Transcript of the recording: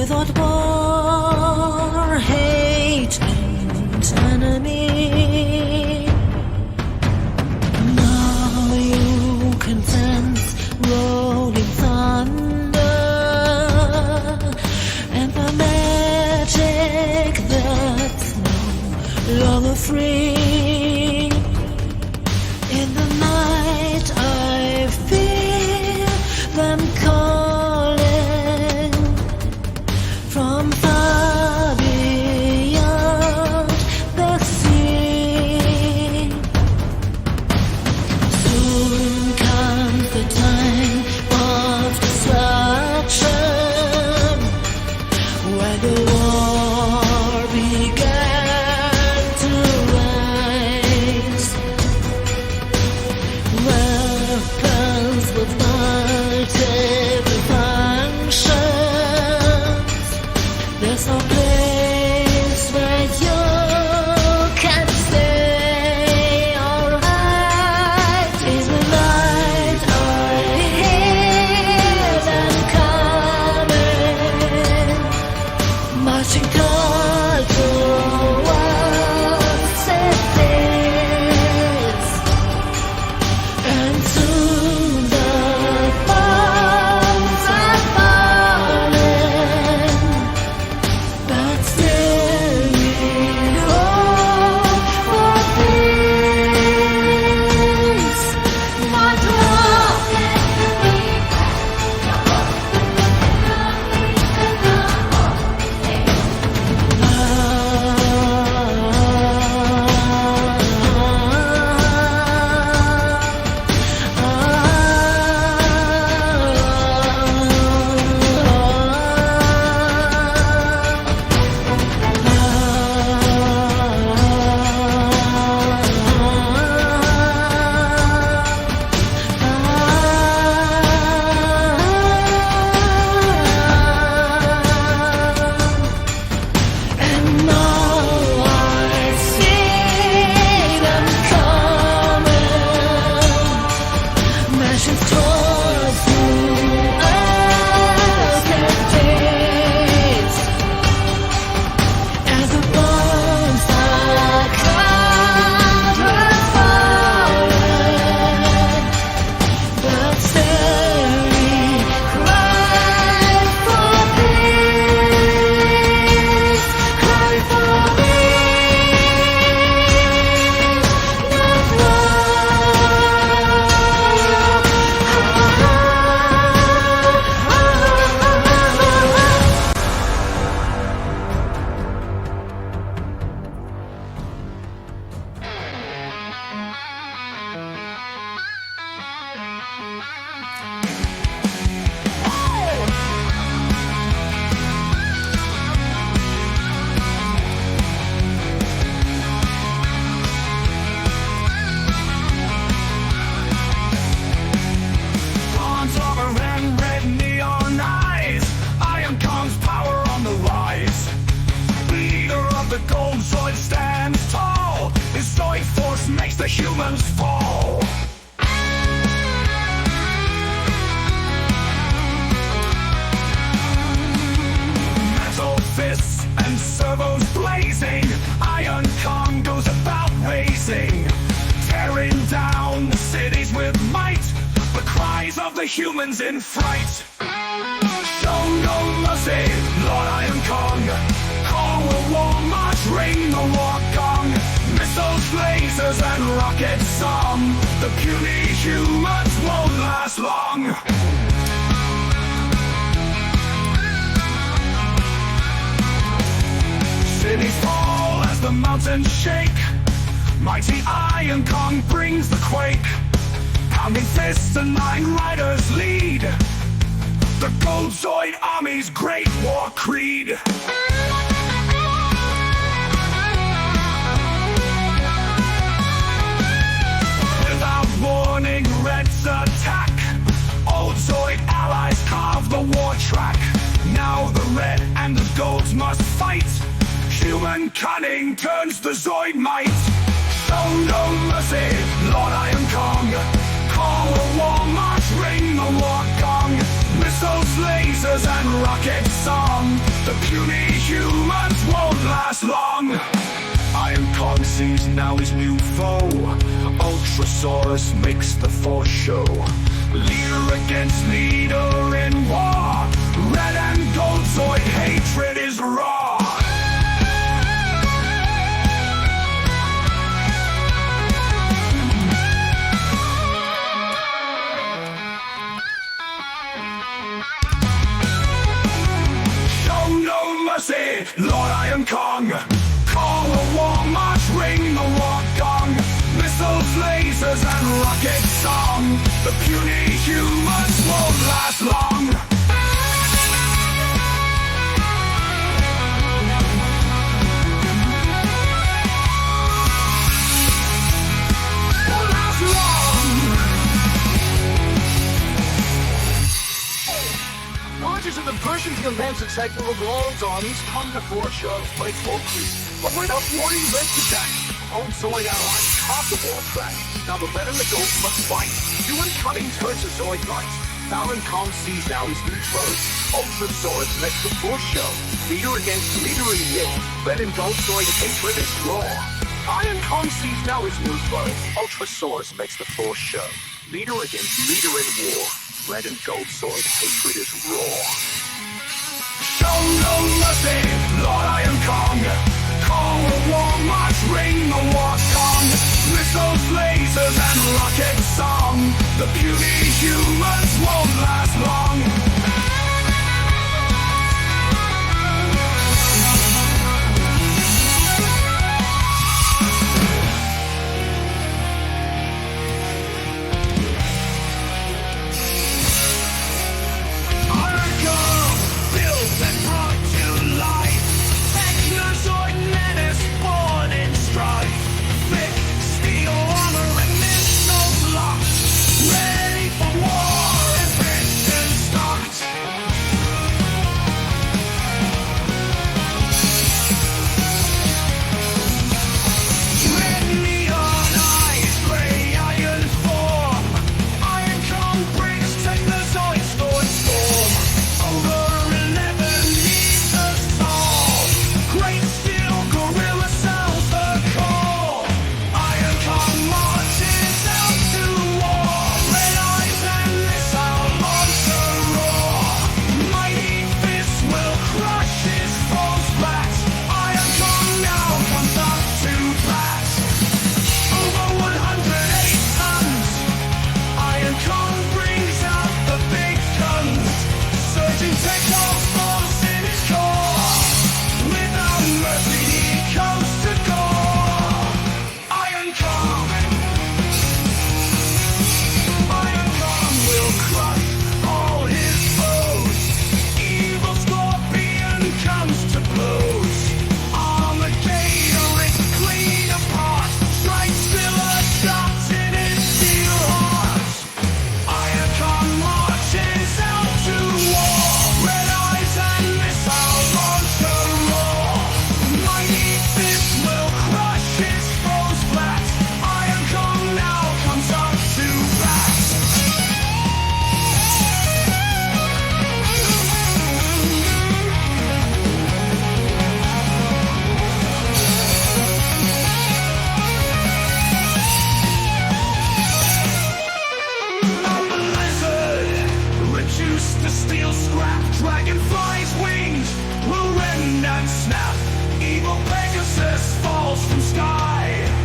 thought war, hate, and enemy. Now you can sense rolling thunder and the magic that's no longer free. In the night I feel them calling from far beyond the sea. Soon comes the time of destruction, when the war began to rise. Weapons with multiple functions. There's no place where you can stay alright. In the night I hear them coming, marching towards cities. And soon the bombs are falling, but still we hope for peace, not war. And now I see them coming, marching towards you cities. As the bombs are falling, but still we cry for peace, cry for peace, not Arms armor and red neon eyes, Iron Kong's power on the rise. Leader of the gold Zoid stands tall. His Zoid force makes the humans fall. Metal fists and servos blazing, Iron Kong goes about racing, tearing down the cities with might. The cries of the humans in fright. Show no mercy, Lord Iron Kong. Call the war march, ring the war gong. Missiles, lasers, and rocket song. The puny humans won't last long. Cities fall as the mountains shake. Mighty Iron Kong brings the quake. Pounding fists and 9 riders lead the Gold Zoid Army's great war creed. Without warning, Reds attack. Old Zoid allies carve the war track. Now the Red and the Golds must fight. Human cunning turns the Zoid might. Show no mercy, Lord Iron Kong. Call the war march, ring the war gong. Missiles, lasers, and rocket song. The puny humans won't last long. Iron Kong sees now his new foe. Ultrasaurus makes the force show. Leader against leader in war. Red and gold Zoid hatred is raw. Lord Iron Kong, call a war march, ring the war gong. Missiles, lasers, and rocket song. The puny humans won't last long. Won't last long. Rogers and the Persians commence attack the World's armies come to Foreshore by Folkley. But when up warning led to that, home Zoid allies top the wall track. Now the red and the gold must fight. Two incoming turns of Zoid lights. Iron Kong sees now his new foes. Ultrasaurus makes the Foreshore. Leader against leader in war. Red and gold Zoid hatred is raw. Iron Kong sees now his new foes. Ultrasaurus makes the Foreshore. Leader against leader in war. Red and gold Zoid hatred is raw. Show no mercy, Lord Iron Kong. Call a war march, ring the war gong. Missiles, lasers, and rocket song. The puny humans won't last long. Snap, evil Pegasus falls from sky.